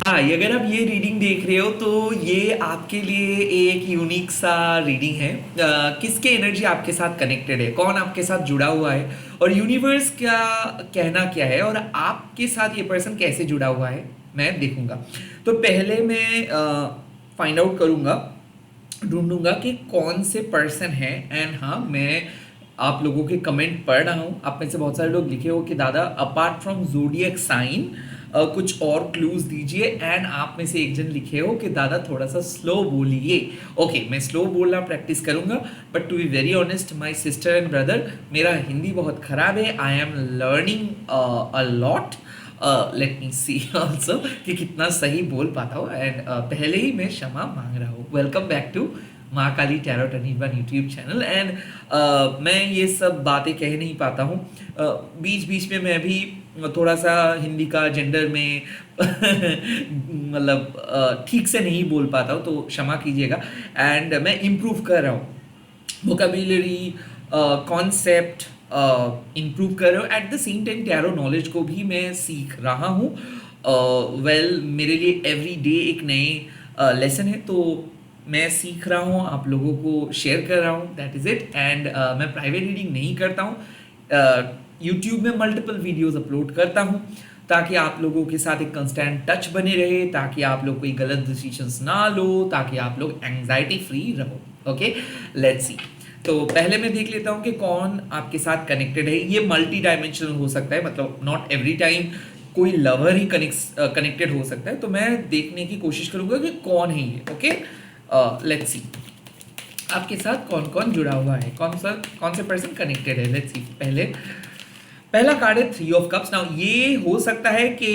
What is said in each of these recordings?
हाय, अगर आप ये रीडिंग देख रहे हो तो ये आपके लिए एक यूनिक सा रीडिंग है। किसके एनर्जी आपके साथ कनेक्टेड है, कौन आपके साथ जुड़ा हुआ है और यूनिवर्स का कहना क्या है और आपके साथ ये पर्सन कैसे जुड़ा हुआ है, मैं देखूंगा। तो पहले मैं फाइंड आउट करूंगा, ढूंढूंगा कि कौन से पर्सन है। एंड हाँ, मैं आप लोगों के कमेंट पढ़ रहा हूँ। आप में से बहुत सारे लोग लिखे हो कि दादा अपार्ट फ्रॉम जोडियक साइन कुछ और क्लूज दीजिए। एंड आप में से एक जन लिखे हो कि दादा थोड़ा सा स्लो बोलिए। ओके, मैं स्लो बोलना प्रैक्टिस करूंगा, but to be very honest my sister and brother, मेरा हिंदी बहुत खराब है। I am learning a lot. Let me see also कि कितना सही बोल पाता हूँ। एंड पहले ही मैं क्षमा मांग रहा हूँ। Welcome back to Mahakali tarot Anirban YouTube channel. And मैं ये सब बातें कह नहीं पाता हूँ। बीच बीच में मैं भी थोड़ा सा हिंदी का जेंडर में मतलब ठीक से नहीं बोल पाता हूँ, तो क्षमा कीजिएगा। एंड मैं इम्प्रूव कर रहा हूँ, वोकेबुलरी कॉन्सेप्ट इम्प्रूव कर रहा हूँ। At the same time tarot knowledge को भी मैं सीख रहा हूँ। वेल, मेरे लिए एवरी डे एक नए लेसन है, तो मैं सीख रहा हूँ, आप लोगों को शेयर कर रहा हूँ, दैट इज़ इट। एंड मैं प्राइवेट रीडिंग नहीं करता हूँ। यूट्यूब में मल्टीपल वीडियोस अपलोड करता हूँ ताकि आप लोगों के साथ एक कंस्टेंट टच बने रहे, ताकि आप लोग कोई गलत डिसीजंस ना लो, ताकि आप लोग एंग्जाइटी फ्री रहो। ओके, लेट्स सी। तो पहले मैं देख लेता हूँ कि कौन आपके साथ कनेक्टेड है। ये मल्टी डायमेंशनल हो सकता है, मतलब नॉट एवरी टाइम कोई लवर ही कनेक्टेड हो सकता है। तो मैं देखने की कोशिश करूंगा कि कौन है ये। ओके, लेट्स सी आपके साथ कौन कौन जुड़ा हुआ है, कौन से पर्सन कनेक्टेड है। Let's see. पहला कार्ड है थ्री ऑफ कप्स। नाउ ये हो सकता है कि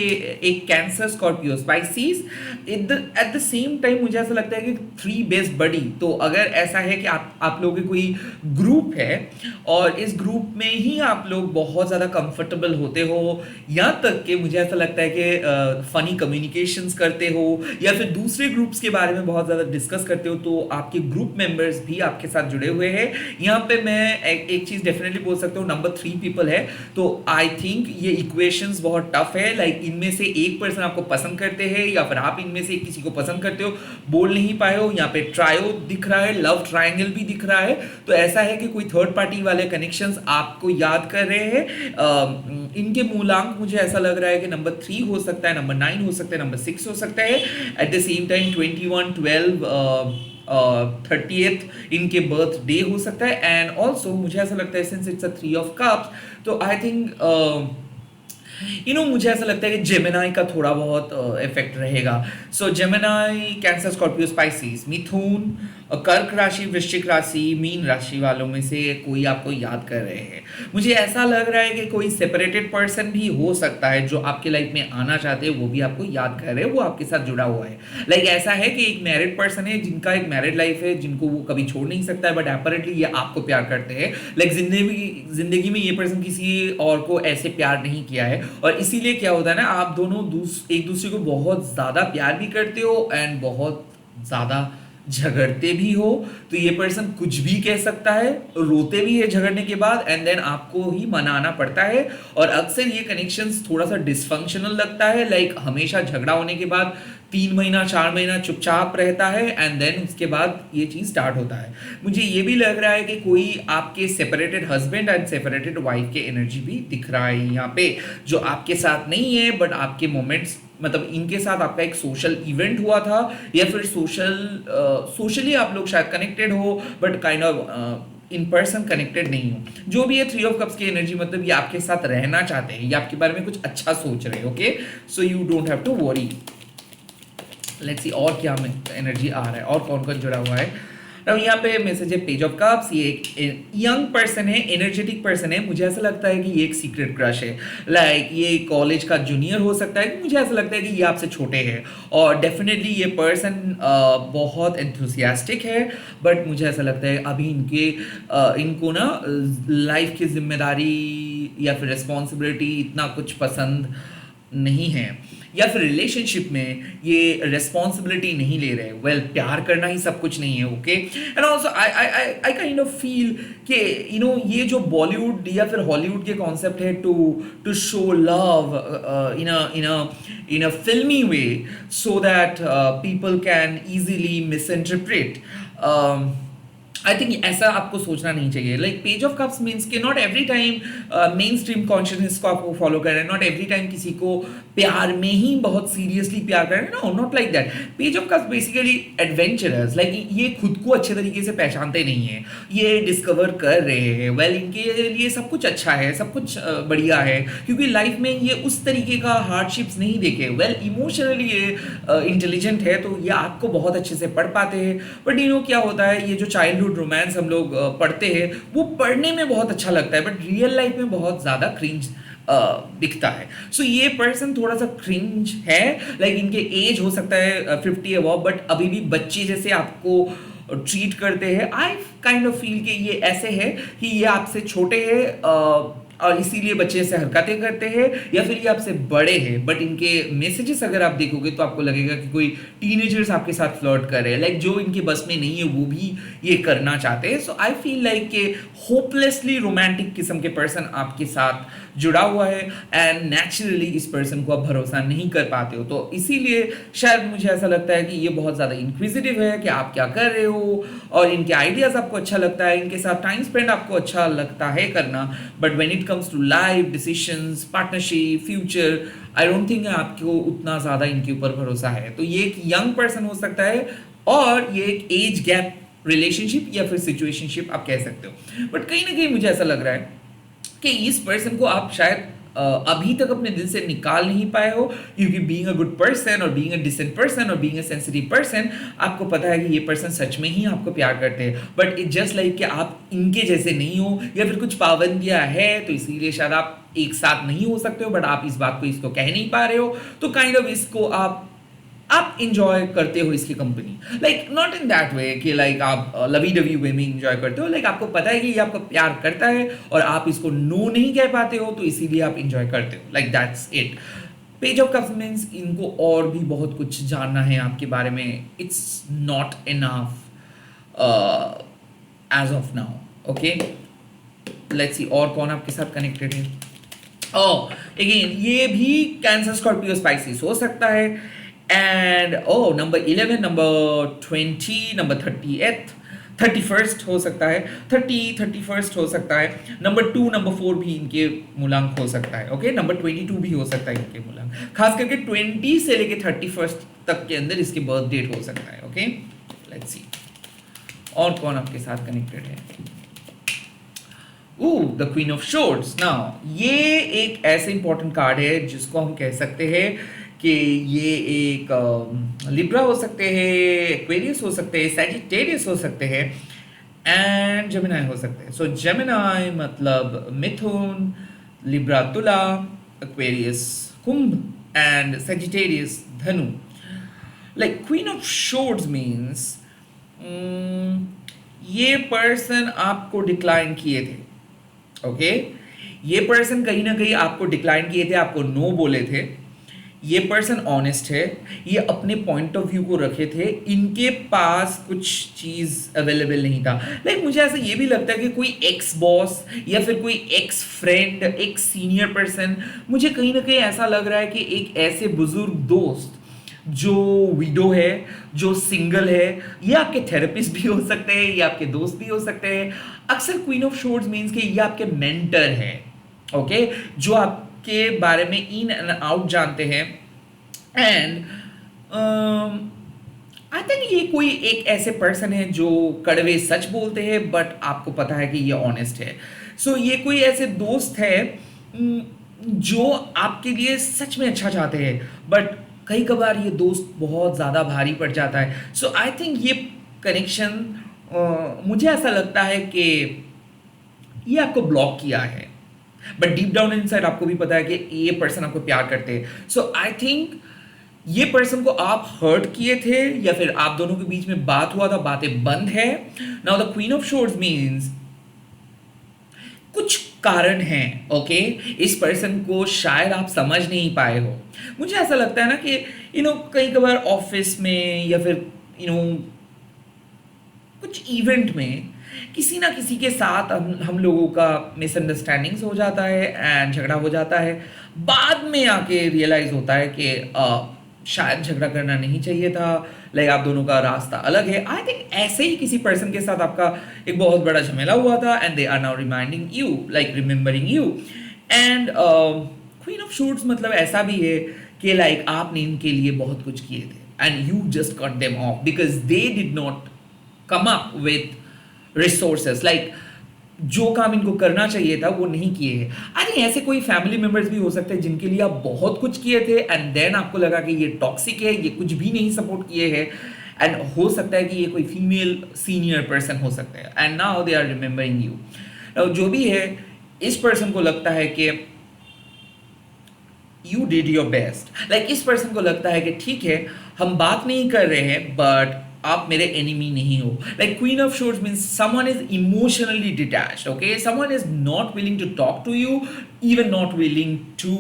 एक cancer, Scorpio, species. At the same time मुझे ऐसा लगता है कि थ्री बेस्ट बडी। तो अगर ऐसा है कि आप लोगों की कोई ग्रुप है और इस ग्रुप में ही आप लोग बहुत ज़्यादा कंफर्टेबल होते हो, यहाँ तक कि मुझे ऐसा लगता है कि फनी कम्युनिकेशंस करते हो या फिर दूसरे ग्रुप्स के बारे में बहुत ज़्यादा डिस्कस करते हो, तो आपके ग्रुप मेंबर्स भी आपके साथ जुड़े हुए हैं। यहाँ पे मैं एक चीज़ डेफिनेटली बोल सकता हूँ, नंबर 3 पीपल है। तो आई थिंक ये इक्वेशंस बहुत टफ है। लाइक इनमें से एक पर्सन आपको पसंद करते हैं या फिर आप इनमें से किसी को पसंद करते हो, बोल नहीं पाए हो। यहाँ पे ट्रायो दिख रहा है, लव ट्रायंगल भी दिख रहा है। तो ऐसा है कि कोई थर्ड पार्टी वाले कनेक्शंस आपको याद कर रहे हैं। इनके मूलांक मुझे ऐसा लग रहा है कि नंबर 3 हो सकता है, नंबर 9 हो सकता है, नंबर 6 हो सकता है। At the same time 21, 12, 30th इनके बर्थ डे हो सकता है। एंड ऑल्सो मुझे ऐसा लगता है since it's a three of cups, तो आई थिंक मुझे ऐसा लगता है कि जेमिनाई का थोड़ा बहुत इफेक्ट रहेगा। सो जेमिनाई, कैंसर, स्कॉर्पियो, स्पाइसीज, मिथुन, कर्क राशि, वृश्चिक राशि, मीन राशि वालों में से कोई आपको याद कर रहे हैं। मुझे ऐसा लग रहा है कि कोई सेपरेटेड पर्सन भी हो सकता है जो आपके लाइफ में आना चाहते हैं, वो भी आपको याद कर रहे हैं, वो आपके साथ जुड़ा हुआ है। लाइक ऐसा है कि एक मैरिड पर्सन है जिनका एक मैरिड लाइफ है, जिनको वो कभी छोड़ नहीं सकता है, बट अपैरेंटली ये आपको प्यार करते हैं। लाइक जिंदगी में ये पर्सन किसी और को ऐसे प्यार नहीं किया है, और इसीलिए क्या होता है ना, आप दोनों एक दूसरे को बहुत ज़्यादा प्यार भी करते हो एंड बहुत ज़्यादा झगड़ते भी हो। तो ये पर्सन कुछ भी कह सकता है, रोते भी है झगड़ने के बाद, एंड देन आपको ही मनाना पड़ता है। और अक्सर ये कनेक्शंस थोड़ा सा डिसफंक्शनल लगता है। लाइक हमेशा झगड़ा होने के बाद 3 महीना 4 महीना चुपचाप रहता है एंड देन उसके बाद ये चीज़ स्टार्ट होता है। मुझे ये भी लग रहा है कि कोई आपके separated husband and separated wife के एनर्जी भी दिख रहा है यहाँ पे, जो आपके साथ नहीं है बट आपके मोमेंट्स, मतलब इनके साथ आपका एक सोशल इवेंट हुआ था या फिर सोशली आप लोग शायद कनेक्टेड हो but kind of in person connected नहीं हो। जो भी है थ्री ऑफ कप्स की एनर्जी, मतलब ये आपके साथ रहना चाहते हैं, ये आपके बारे में कुछ अच्छा सोच रहे हैं। Okay, so you don't have to worry. Let's see और क्या एनर्जी आ रहा है और कौन कौन जुड़ा हुआ है। अब यहाँ पे मैसेज है पेज ऑफ कप्स। ये एक यंग पर्सन है, एनर्जेटिक पर्सन है। मुझे ऐसा लगता है कि ये एक सीक्रेट क्रश है। लाइक ये कॉलेज का जूनियर हो सकता है। मुझे ऐसा लगता है कि ये आपसे छोटे हैं और डेफिनेटली ये पर्सन बहुत एंथुसियास्टिक है, बट मुझे ऐसा लगता है अभी इनको ना लाइफ की जिम्मेदारी या फिर रिस्पॉन्सिबिलिटी इतना कुछ पसंद नहीं है। या फिर रिलेशनशिप में ये रेस्पॉन्सिबिलिटी नहीं ले रहे। वेल, प्यार करना ही सब कुछ नहीं है, okay. And also I kind of feel कि ये जो बॉलीवुड या फिर हॉलीवुड के कॉन्सेप्ट है to to show love in a फिल्मी way so that people can easily misinterpret. I think ऐसा आपको सोचना नहीं चाहिए। Like page of cups means कि not every time mainstream consciousness को आपको फॉलो कर रहे हैं, नॉट एवरी टाइम किसी को प्यार में ही बहुत सीरियसली प्यार कर रहे हैं, no, not like that. Page of cups basically adventurous, like ये खुद को अच्छे तरीके से पहचानते नहीं है, ये डिस्कवर कर रहे हैं। वेल, इनके लिए सब कुछ अच्छा है, सब कुछ बढ़िया है, क्योंकि लाइफ में ये उस तरीके का हार्डशिप्स नहीं देखे। वेल, इमोशनली ये इंटेलिजेंट है, तो ये आपको बहुत अच्छे से पढ़ पाते हैं। बट क्या होता है, ये जो चाइल्डहुड रोमांस हम लोग पढ़ते हैं वो पढ़ने में बहुत अच्छा लगता है, बट रियल लाइफ में बहुत ज़्यादा क्रिंज दिखता है। सो ये पर्सन थोड़ा सा क्रिंज है। लाइक इनके एज हो सकता है 50 अबव, बट अभी भी बच्चे जैसे आपको ट्रीट करते हैं। आई काइंड ऑफ फील कि ये ऐसे है कि ये आपसे छोटे हैं और इसीलिए बच्चे से हरकतें करते हैं, या फिर ये आपसे बड़े हैं, बट इनके मैसेजेस अगर आप देखोगे तो आपको लगेगा कि कोई टीनेजर्स आपके साथ फ्लर्ट कर रहे हैं। लाइक जो इनके बस में नहीं है वो भी ये करना चाहते हैं। सो आई फील लाइक कि होपलेसली रोमांटिक किस्म के पर्सन आपके साथ जुड़ा हुआ है, एंड नेचुरली इस पर्सन को आप भरोसा नहीं कर पाते हो। तो इसीलिए शायद मुझे ऐसा लगता है कि ये बहुत ज़्यादा इंक्विजिटिव है कि आप क्या कर रहे हो, और इनके आइडियाज़ आपको अच्छा लगता है, इनके साथ टाइम स्पेंड आपको अच्छा लगता है करना। But when it comes to life decisions, partnership, future, I don't think आपको उतना ज़्यादा इनके ऊपर भरोसा है। तो ये एक यंग पर्सन हो सकता है, और ये एक एज गैप रिलेशनशिप या फिर सिचुएशनशिप आप कह सकते हो। बट कहीं ना कहीं मुझे ऐसा लग रहा है कि इस पर्सन को आप शायद अभी तक अपने दिल से निकाल नहीं पाए हो, क्योंकि बीइंग अ गुड पर्सन और बीइंग अ डिसेंट पर्सन और बीइंग अ सेंसिटिव पर्सन, आपको पता है कि ये पर्सन सच में ही आपको प्यार करते हैं। बट इट जस्ट लाइक कि आप इनके जैसे नहीं हो, या फिर कुछ पाबंदियां है, तो इसीलिए शायद आप एक साथ नहीं हो सकते हो। बट आप इस बात को इसको कह नहीं पा रहे हो, तो काइंड ऑफ इसको आप इंजॉय करते हो इसकी company. Like not in that way कि लाइक आप लवी डवी वे में इंजॉय करते हो। लाइक आपको पता है कि ये आपको प्यार करता है और आप इसको नो नहीं कह पाते हो, तो इसीलिए आप इंजॉय करते हो। Like that's it. Page of cups means इनको और भी बहुत कुछ जानना है आपके बारे में। It's not enough as of now, okay. Let's see और कौन आपके साथ कनेक्टेड है। अगेन ये भी कैंसर, स्कॉर्पियो, स्पाइसिस हो सकता है। एंड नंबर 11, नंबर 20, नंबर 38, 31 हो सकता है, 31 हो सकता है। नंबर 2, नंबर 4 भी इनके मूलांक हो सकता है, ओके। नंबर 22 भी हो सकता है इनके मूलांक, खास करके 20 से लेके 31 तक के अंदर इसके बर्थ डेट हो सकता है, ओके। लेट्स सी और कौन आपके साथ कनेक्टेड है। The queen of swords. Now ये एक ऐसे इंपॉर्टेंट कार्ड है जिसको हम कह सकते हैं कि ये एक लिब्रा हो सकते हैं, एक्वेरियस हो सकते हैं, सैजिटेरियस हो सकते हैं, एंड जेमिनाई हो सकते हैं। सो जेमिनाई मतलब मिथुन, लिब्रा तुला, एक्वेरियस कुंभ, एंड सैजिटेरियस धनु। Like queen of swords means ये पर्सन आपको डिक्लाइन किए थे, ओके। ये पर्सन कहीं ना कहीं आपको डिक्लाइन किए थे, आपको नो बोले थे। ये पर्सन ऑनेस्ट है, ये अपने पॉइंट ऑफ व्यू को रखे थे, इनके पास कुछ चीज़ अवेलेबल नहीं था। लाइक मुझे ऐसा ये भी लगता है कि कोई एक्स बॉस या फिर कोई एक्स फ्रेंड, एक सीनियर पर्सन, मुझे कहीं ना कहीं ऐसा लग रहा है कि एक ऐसे बुजुर्ग दोस्त जो विडो है, जो सिंगल है, ये आपके थेरेपिस्ट भी हो सकते हैं, ये आपके दोस्त भी हो सकते हैं। अक्सर क्वीन ऑफ शोर्ड्स मीन्स कि ये आपके मेंटर है, ओके, जो आपके बारे में इन एंड आउट जानते हैं। एंड आई थिंक ये कोई एक ऐसे पर्सन है जो कड़वे सच बोलते हैं, बट आपको पता है कि ये ऑनेस्ट है। सो ये कोई ऐसे दोस्त है जो आपके लिए सच में अच्छा चाहते हैं, बट कई कबार ये दोस्त बहुत ज़्यादा भारी पड़ जाता है। सो आई थिंक ये कनेक्शन मुझे ऐसा लगता है कि ये आपको ब्लॉक किया है, बट डीप डाउन इनसाइड आपको भी पता है कि ये पर्सन आपको प्यार करते हैं। सो आई थिंक ये पर्सन को आप हर्ट किए थे, या फिर आप दोनों के बीच में बात हुआ था, बातें बंद है। Now the queen of swords means कुछ कारण हैं, ओके। इस पर्सन को शायद आप समझ नहीं पाए हो। मुझे ऐसा लगता है ना कि कई कबार ऑफिस में या फिर कुछ इवेंट में किसी ना किसी के साथ हम लोगों का मिसअंडरस्टैंडिंग्स हो जाता है एंड झगड़ा हो जाता है। बाद में आके रियलाइज होता है कि शायद झगड़ा करना नहीं चाहिए था, लाइक आप दोनों का रास्ता अलग है। आई थिंक ऐसे ही किसी पर्सन के साथ आपका एक बहुत बड़ा झमेला हुआ था and they are now reminding you, like remembering you. And queen of swords मतलब ऐसा भी है कि लाइक आपने इनके लिए बहुत कुछ किए थे and you just cut them of because they did not come up with resources, like जो काम इनको करना चाहिए था वो नहीं किए हैं। आई थिंक ऐसे कोई फैमिली मेंबर्स भी हो सकते हैं जिनके लिए आप बहुत कुछ किए थे एंड देन आपको लगा कि ये टॉक्सिक है, ये कुछ भी नहीं सपोर्ट किए हैं। एंड हो सकता है कि ये कोई फीमेल सीनियर पर्सन हो सकता है and now they are remembering you. जो भी है, इस पर्सन को लगता है कि you did your best, like इस पर्सन को लगता है कि ठीक है हम बात नहीं कर रहे हैं बट आप मेरे एनिमी नहीं हो। Like queen of swords means someone is emotionally detached, okay, someone is not willing to talk to you, even not willing to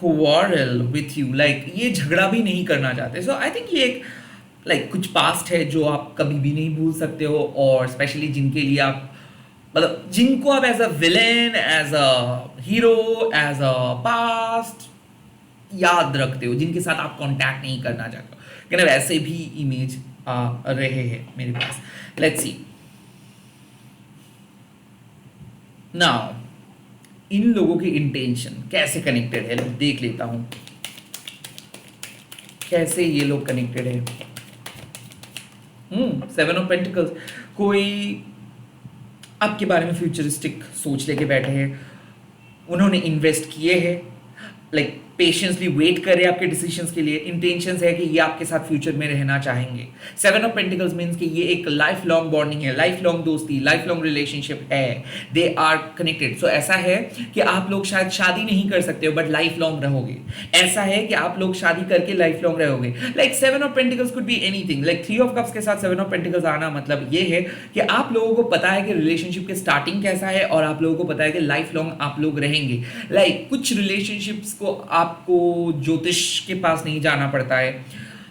quarrel with you, like ये झगड़ा भी नहीं करना चाहते। सो आई थिंक ये एक लाइक कुछ पास्ट है जो आप कभी भी नहीं भूल सकते हो, और स्पेशली जिनके लिए आप मतलब जिनको आप as a villain, as a hero, as a past याद रखते हो, जिनके साथ आप कांटेक्ट नहीं करना चाहते हो, कि ना वैसे भी इमेज आ रहे हैं मेरे पास। लेट्स सी नाउ इन लोगों की इंटेंशन कैसे कनेक्टेड है, देख लेता हूं कैसे ये लोग कनेक्टेड है। 7 ऑफ पेंटिकल्स, कोई आपके बारे में फ्यूचरिस्टिक सोच लेके बैठे हैं, उन्होंने इन्वेस्ट किए हैं, लाइक पेशेंसली वेट कर रहे हैं आपके डिसीजंस के लिए। इंटेंशंस है कि ये आपके साथ फ्यूचर में रहना चाहेंगे। 7 ऑफ पेंटिकल्स मींस कि ये एक लाइफ लॉन्ग बॉन्डिंग है, लाइफ लॉन्ग दोस्ती, लाइफ लॉन्ग रिलेशनशिप है, दे आर कनेक्टेड। सो ऐसा है कि आप लोग शायद शादी नहीं कर सकते हो बट लाइफ लॉन्ग रहोगे। ऐसा है कि आप लोग शादी करके लाइफ लॉन्ग रहोगे। Like 7 of pentacles could be anything, like 3 of cups के साथ 7 ऑफ पेंटिकल्स आना मतलब ये है कि आप लोगों को पता है कि रिलेशनशिप के स्टार्टिंग कैसा है और आप लोगों को पता है कि लाइफ लॉन्ग आप लोग रहेंगे। लाइक कुछ रिलेशनशिप्स को आपको ज्योतिष के पास नहीं जाना पड़ता है,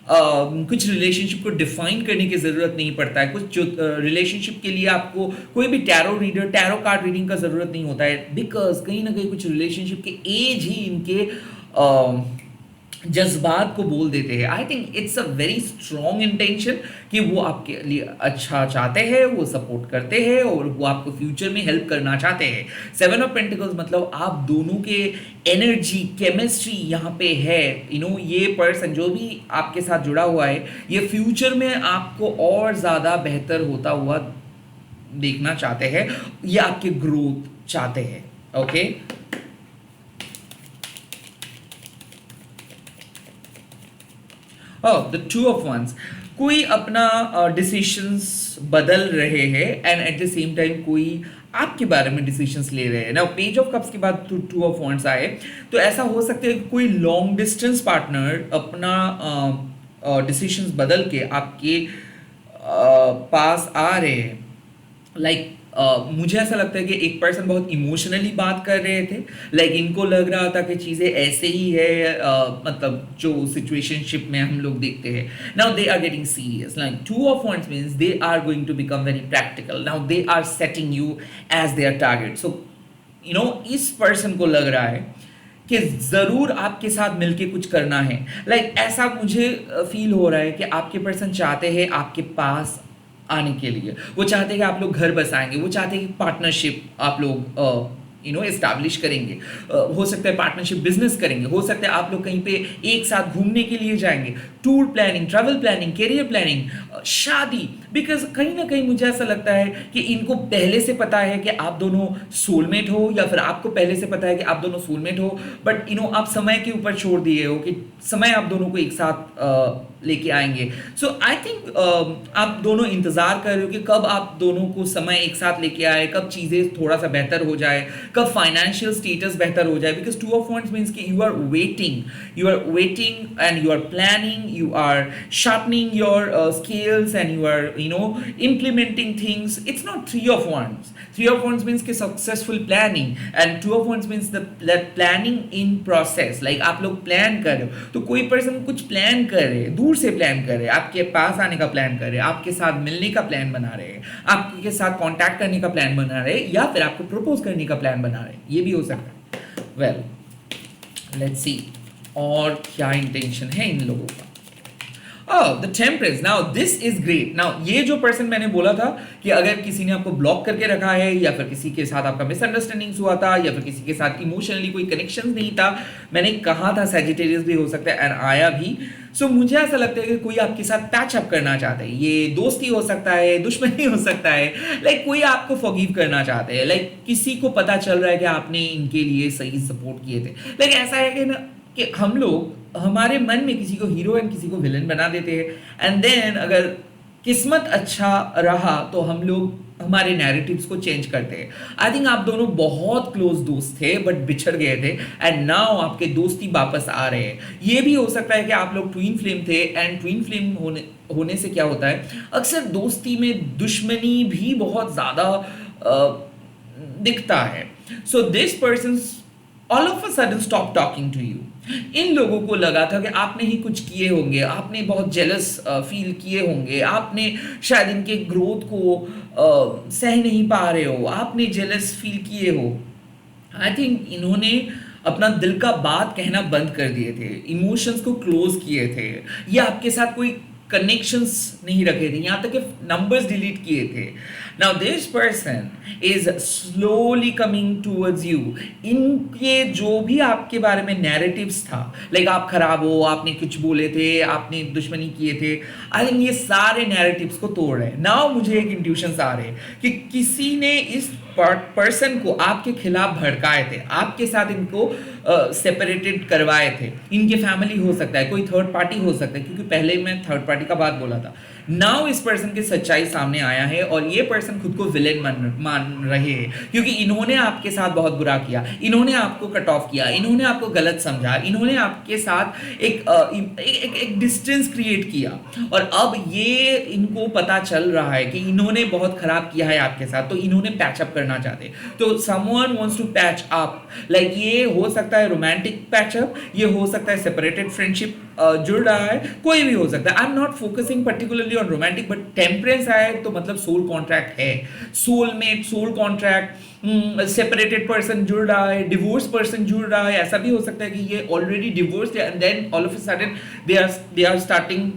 कुछ रिलेशनशिप को डिफाइन करने की ज़रूरत नहीं पड़ता है, कुछ रिलेशनशिप के लिए आपको कोई भी tarot reader, tarot card reading का ज़रूरत नहीं होता है, बिकॉज कहीं ना कहीं कुछ रिलेशनशिप के एज ही इनके जज्बात को बोल देते हैं। I think it's a very strong intention कि वो आपके लिए अच्छा चाहते हैं, वो सपोर्ट करते हैं और वो आपको फ्यूचर में हेल्प करना चाहते हैं। 7 ऑफ पेंटिकल्स मतलब आप दोनों के एनर्जी, केमिस्ट्री यहाँ पे है। ये पर्सन जो भी आपके साथ जुड़ा हुआ है, ये फ्यूचर में आपको और ज़्यादा बेहतर होता हुआ देखना चाहते हैं, ये आपके ग्रोथ चाहते हैं, ओके। द 2 ऑफ वंस, कोई अपना डिसीशंस बदल रहे हैं and at the same time कोई आपके बारे में डिसीजंस ले रहे हैं ना। पेज ऑफ कप्स के बाद 2 ऑफ वंस आए, तो ऐसा हो सकता है कि कोई लॉन्ग डिस्टेंस पार्टनर अपना डिसीजंस बदल के आपके पास आ रहे हैं। लाइक मुझे ऐसा लगता है कि एक पर्सन बहुत इमोशनली बात कर रहे थे, लाइक इनको लग रहा था कि चीज़ें ऐसे ही है, मतलब जो सिचुएशनशिप में हम लोग देखते हैं। Now they are getting serious, like 2 of wands means they are going to become very practical. Now they are setting you as their target. So इस पर्सन को लग रहा है कि ज़रूर आपके साथ मिलके कुछ करना है। लाइक ऐसा मुझे फील हो रहा है कि आपके पर्सन चाहते हैं आपके पास आने के लिए, वो चाहते हैं कि आप लोग घर बसाएंगे, वो चाहते हैं कि पार्टनरशिप आप लोग एस्टैब्लिश करेंगे, हो सकता है पार्टनरशिप बिजनेस करेंगे, हो सकता है आप लोग कहीं पे एक साथ घूमने के लिए जाएंगे, tour planning, travel planning, career planning, शादी। बिकॉज कहीं ना कहीं मुझे ऐसा लगता है कि इनको पहले से पता है कि आप दोनों सोलमेट हो, या फिर आपको पहले से पता है कि आप दोनों सोलमेट हो, बट आप समय के ऊपर छोड़ दिए हो कि समय आप दोनों को एक साथ लेके आएंगे। सो आई थिंक आप दोनों इंतज़ार कर रहे हो कि कब आप दोनों को समय एक साथ लेके आए, कब चीज़ें थोड़ा सा बेहतर हो जाए, कब फाइनेंशियल स्टेटस बेहतर हो जाए। बिकॉज 2 ऑफ वंस मीन्स कि you are waiting and you are planning, you are sharpening your skills, and you are, implementing things. It's not three of wands. Three of wands means कि successful planning, and two of wands means the planning in process. Like आप लोग plan कर रहे हो, तो कोई person कुछ plan कर रहे हैं, दूर से प्लान कर रहे हैं, आपके पास आने का प्लान कर रहे हैं, आपके साथ मिलने का प्लान बना रहे हैं, आपके साथ कांटेक्ट करने का प्लान बना रहे हैं, या फिर आपको प्रपोज करने का प्लान बना रहे हैं. ये भी हो सकता है. वेल, लेट्स सी और क्या इंटेंशन है इन लोगों का. The temperance. Now this is great. Now ये जो पर्सन मैंने बोला था कि अगर किसी ने आपको ब्लॉक करके रखा है, या फिर किसी के साथ आपका मिसअंडरस्टैंडिंग्स हुआ था, या फिर किसी के साथ इमोशनली कोई कनेक्शन नहीं था, मैंने कहा था सैजिटेरियस भी हो सकता है, एंड आया भी. सो मुझे ऐसा लगता है कि कोई आपके साथ पैच अप करना चाहता है. ये दोस्ती हो सकता है, दुश्मनी हो सकता है, लाइक कोई आपको फॉरगिव करना चाहते हैं, लाइक किसी को पता चल रहा है कि आपने इनके लिए सही सपोर्ट किए थे. लाइक ऐसा है कि ना कि हम लोग हमारे मन में किसी को हीरो एंड किसी को विलन बना देते हैं, एंड देन अगर किस्मत अच्छा रहा तो हम लोग हमारे नैरेटिव्स को चेंज करते हैं. आई थिंक आप दोनों बहुत क्लोज दोस्त थे बट बिछड़ गए थे, एंड नाउ आपके दोस्ती वापस आ रहे हैं. ये भी हो सकता है कि आप लोग ट्विन फ्लेम थे, एंड ट्विन फ्लेम होने से क्या होता है, अक्सर दोस्ती में दुश्मनी भी बहुत ज़्यादा दिखता है. So this person all of a sudden stop talking to you. इन लोगों को लगा था कि आपने ही कुछ किए होंगे, आपने बहुत जेलस फील किए होंगे, आपने शायद इनके ग्रोथ को सह नहीं पा रहे हो, आपने जेलस फील किए हो. आई थिंक इन्होंने अपना दिल का बात कहना बंद कर दिए थे, इमोशंस को क्लोज किए थे, या आपके साथ कोई कनेक्शंस नहीं रखे थे, यहाँ तक कि नंबर्स डिलीट किए थे. Now this person is slowly coming towards you. इनके जो भी आपके बारे में नैरेटिव्स था, लाइक आप खराब हो, आपने कुछ बोले थे, आपने दुश्मनी किए थे, आई थिंक ये सारे नैरेटिव्स को तोड़ रहे हैं. नाउ मुझे एक इंट्यूशंस आ रहे हैं कि किसी ने इस पर्सन को आपके खिलाफ भड़काए थे, आपके साथ इनको सेपरेटेड करवाए थे. इनके फैमिली हो सकता है, कोई थर्ड पार्टी हो सकता है, क्योंकि पहले मैं थर्ड पार्टी का बात बोला था. नाउ इस पर्सन की सच्चाई सामने आया है, और ये पर्सन खुद को विलेन मान रहे हैं, क्योंकि इन्होंने आपके साथ बहुत बुरा किया, इन्होंने आपको कट ऑफ किया, इन्होंने आपको गलत समझा, इन्होंने आपके साथ एक डिस्टेंस क्रिएट किया, और अब ये इनको पता चल रहा है कि इन्होंने बहुत खराब किया है आपके साथ, तो इन्होंने पैचअप करना चाहते. तो someone wants to patch up. Like ये हो सकता है रोमांटिक पैचअप, ये हो सकता है सेपरेटेड फ्रेंडशिप जुड़ रहा है, कोई भी हो सकता है. I am not focusing particularly on romantic, but temperance आए तो मतलब सोल कॉन्ट्रैक्ट है, soulmate, soul contract. Separated person जुड़ रहा है, डिवोर्स पर्सन जुड़ रहा है. ऐसा भी हो सकता है कि ये ऑलरेडी डिवोर्स्ड है, and then all of a sudden they are starting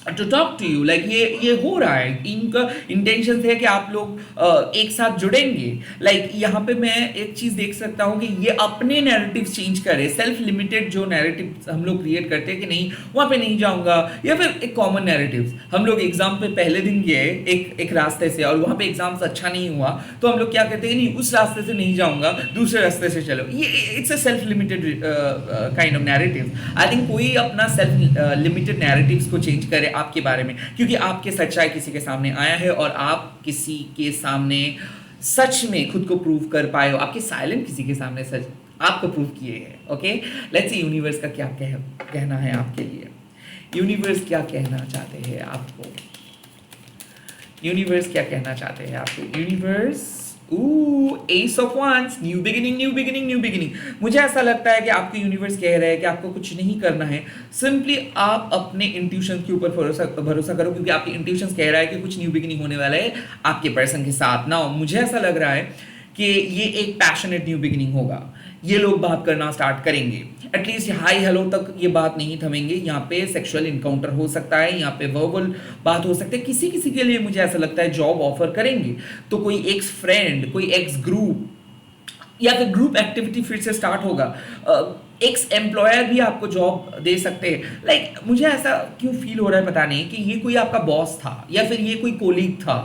to talk to you. Like ये हो रहा है, इनका इंटेंशन है कि आप लोग एक साथ जुड़ेंगे. लाइक यहाँ पे मैं एक चीज देख सकता हूँ कि ये अपने नैरेटिव चेंज करे, सेल्फ लिमिटेड जो नैरेटिव हम लोग क्रिएट करते हैं कि नहीं वहाँ पे नहीं जाऊँगा, या फिर एक कॉमन नैरेटिव. हम लोग एग्जाम पे पहले दिन गए एक रास्ते से, और वहाँ पे एग्जाम अच्छा नहीं हुआ, तो हम लोग क्या कहते हैं, नहीं उस रास्ते से नहीं जाऊँगा, दूसरे रास्ते से चलो. ये it's a self limited kind of narrative. I think कोई अपना सेल्फ लिमिटेड नैरेटिव्स को चेंज करे आपके बारे में, क्योंकि आपके सच्चाई किसी के सामने आया है, और आप किसी के सामने सच में खुद को प्रूव कर पाए हो. आपके साइलेंट किसी के सामने सच आपको प्रूव किए हैं. ओके, लेट्स सी यूनिवर्स का क्या कहना है आपके लिए. यूनिवर्स क्या कहना चाहते हैं आपको, यूनिवर्स क्या कहना चाहते हैं आपको. Universe, S of wands, new beginning, new beginning, new beginning. मुझे ऐसा लगता है कि आपको यूनिवर्स कह रहा है कि आपको कुछ नहीं करना है, सिंपली आप अपने इंट्यूशन के ऊपर भरोसा करो, क्योंकि आपके इंट्यूशन कह रहा है कि कुछ न्यू बिगिनिंग होने वाला है आपके पर्सन के साथ. ना मुझे ऐसा लग रहा है कि ये एक पैशनेट न्यू बिगिनिंग होगा. ये लोग बात करना स्टार्ट करेंगे, एटलीस्ट हाई हेलो तक ये बात नहीं थमेंगे. यहाँ पे सेक्सुअल इनकाउंटर हो सकता है, यहाँ पे वर्बल बात हो सकता है. किसी किसी के लिए मुझे ऐसा लगता है जॉब ऑफर करेंगे, तो कोई एक्स फ्रेंड, कोई एक्स ग्रुप, या फिर ग्रुप एक्टिविटी फिर से स्टार्ट होगा. एक्स एम्प्लॉयर भी आपको जॉब दे सकते हैं. लाइक मुझे ऐसा क्यों फील हो रहा है पता नहीं, कि ये कोई आपका बॉस था, या फिर ये कोई कोलीग था,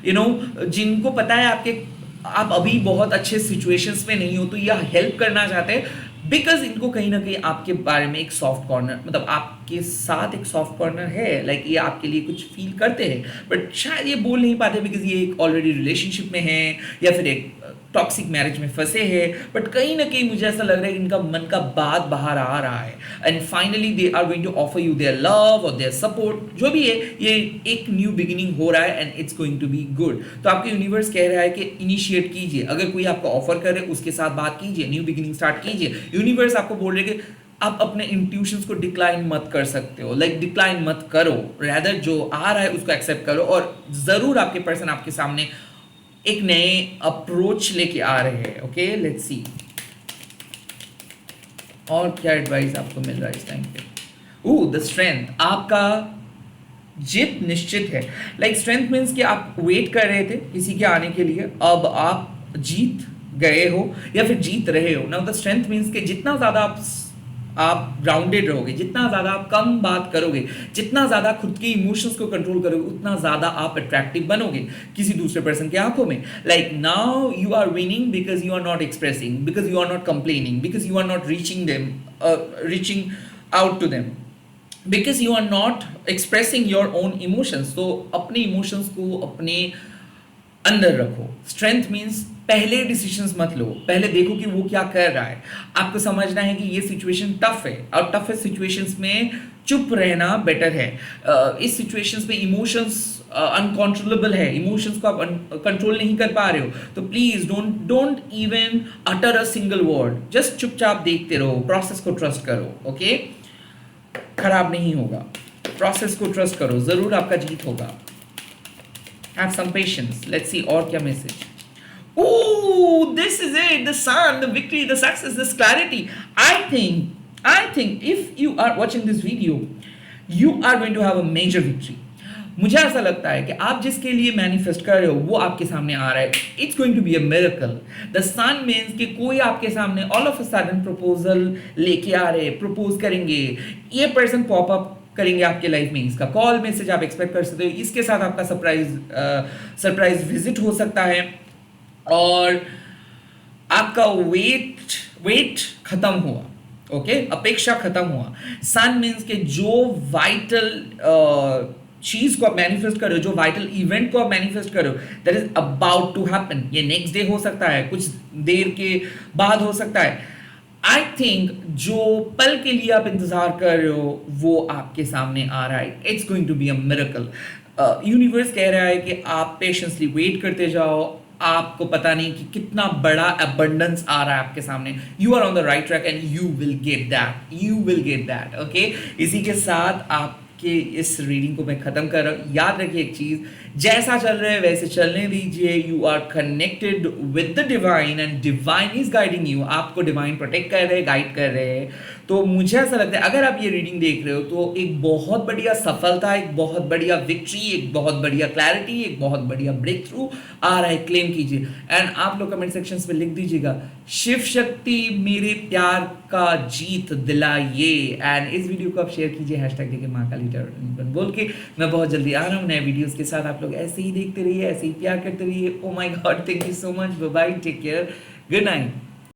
जिनको पता है आप अभी बहुत अच्छे सिचुएशंस में नहीं हो, तो ये हेल्प करना चाहते हैं, बिकॉज इनको कहीं ना कहीं आपके बारे में एक सॉफ्ट कॉर्नर, मतलब आप आपके साथ एक सॉफ्ट कॉर्नर है, लाइक ये आपके लिए कुछ फील करते हैं, बट शायद ये बोल नहीं पाते बिकॉज ये एक ऑलरेडी रिलेशनशिप में है या फिर एक टॉक्सिक मैरिज में फंसे हैं, बट कहीं ना कहीं मुझे ऐसा लग रहा है कि इनका मन का बात बाहर आ रहा है and finally they are going to offer you their love और देयर सपोर्ट। जो भी है, ये एक न्यू बिगिनिंग हो रहा है and it's going to be good. तो आपके यूनिवर्स कह रहा है कि इनिशिएट कीजिए, अगर कोई आपको ऑफर करे उसके साथ बात कीजिए, न्यू बिगिनिंग स्टार्ट कीजिए। यूनिवर्स आपको बोल रहे कि आप अपने इंट्यूशंस को डिक्लाइन मत कर सकते हो, लाइक डिक्लाइन मत करो, रैदर जो आ रहा है उसको एक्सेप्ट करो। और जरूर आपके पर्सन आपके सामने एक नए अप्रोच लेके आ रहे हैं। ओके, लेट्स सी और क्या एडवाइस आपको मिल रहा है इस टाइम पे। द स्ट्रेंथ, आपका जीत निश्चित है। लाइक स्ट्रेंथ मीन्स कि आप वेट कर रहे थे किसी के आने के लिए, अब आप जीत गए हो या फिर जीत रहे हो। नाउ द स्ट्रेंथ मीन्स कि जितना ज़्यादा आप ग्राउंडेड रहोगे, जितना ज़्यादा आप कम बात करोगे, जितना ज़्यादा खुद के इमोशंस को कंट्रोल करोगे, उतना ज़्यादा आप अट्रैक्टिव बनोगे किसी दूसरे पर्सन के आंखों में। Like now you are winning because you are not expressing, because you are not complaining, because you are not reaching out to them, because you are not expressing your own emotions. तो अपने emotions को अपने अंदर रखो। Strength means पहले decisions मत लो, पहले देखो कि वो क्या कर रहा है। आपको समझना है कि ये सिचुएशन टफ है और टफेस्ट सिचुएशंस में चुप रहना बेटर है। इस सिचुएशंस में इमोशंस अनकंट्रोलेबल है, इमोशंस को आप कंट्रोल नहीं कर पा रहे हो, तो please don't even utter a single word, just चुपचाप देखते रहो, प्रोसेस को ट्रस्ट करो। ओके, खराब नहीं होगा, प्रोसेस को ट्रस्ट करो, जरूर आपका जीत होगा। Have some patience. Let's see और क्या message. Oh, this is it. The sun, the victory, the success, this clarity. I think if you are watching this video, you are going to have a major victory. मुझे ऐसा लगता है कि आप जिसके लिए मैनिफेस्ट कर रहे हो वो आपके सामने आ रहा है। It's going to be a miracle. The sun means कि कोई आपके सामने all of a sudden proposal लेके आ रहे हैं, प्रपोज करेंगे, ये पर्सन पॉप अप करेंगे आपके लाइफ में, इसका कॉल मैसेज आप एक्सपेक्ट कर सकते हो, इसके साथ आपका सरप्राइज विजिट हो सकता है और आपका वेट खत्म हुआ। ओके, अपेक्षा खत्म हुआ। सन मीन्स के जो वाइटल चीज को आप मैनिफेस्ट करो, जो वाइटल इवेंट को आप मैनिफेस्ट करो, that is about to happen. ये नेक्स्ट डे हो सकता है, कुछ देर के बाद हो सकता है। आई थिंक जो पल के लिए आप इंतजार कर रहे हो वो आपके सामने आ रहा है। It's going to be a miracle. Universe कह रहा है कि आप पेशेंसली वेट करते जाओ, आपको पता नहीं कि कितना बड़ा अबंडेंस आ रहा है आपके सामने। You are on the right track and you will get that. Okay, इसी के साथ आपके इस रीडिंग को मैं खत्म कर रहा हूँ। याद रखिए एक चीज, जैसा चल रहा है वैसे चलने दीजिए। You are connected with the divine and divine is guiding you. आपको डिवाइन प्रोटेक्ट कर रहे हैं, गाइड कर रहे हैं। तो मुझे ऐसा लगता है अगर आप ये रीडिंग देख रहे हो तो एक बहुत बढ़िया सफलता, एक बहुत बढ़िया विक्ट्री, एक बहुत बढ़िया क्लैरिटी, एक बहुत बढ़िया ब्रेक थ्रू आ रहा है। क्लेम कीजिए एंड आप लोग कमेंट सेक्शंस में लिख दीजिएगा, शिव शक्ति मेरे प्यार का जीत दिलाइए। एंड इस वीडियो को आप शेयर कीजिए, हैशटैग देके माँ काली टर्न बोल के। मैं बहुत जल्दी आ रहा हूँ नए वीडियोस के साथ। आप लोग ऐसे ही देखते रहिए, ऐसे ही प्यार करते रहिए। Oh my God, thank you so much, bye bye, take care, good night.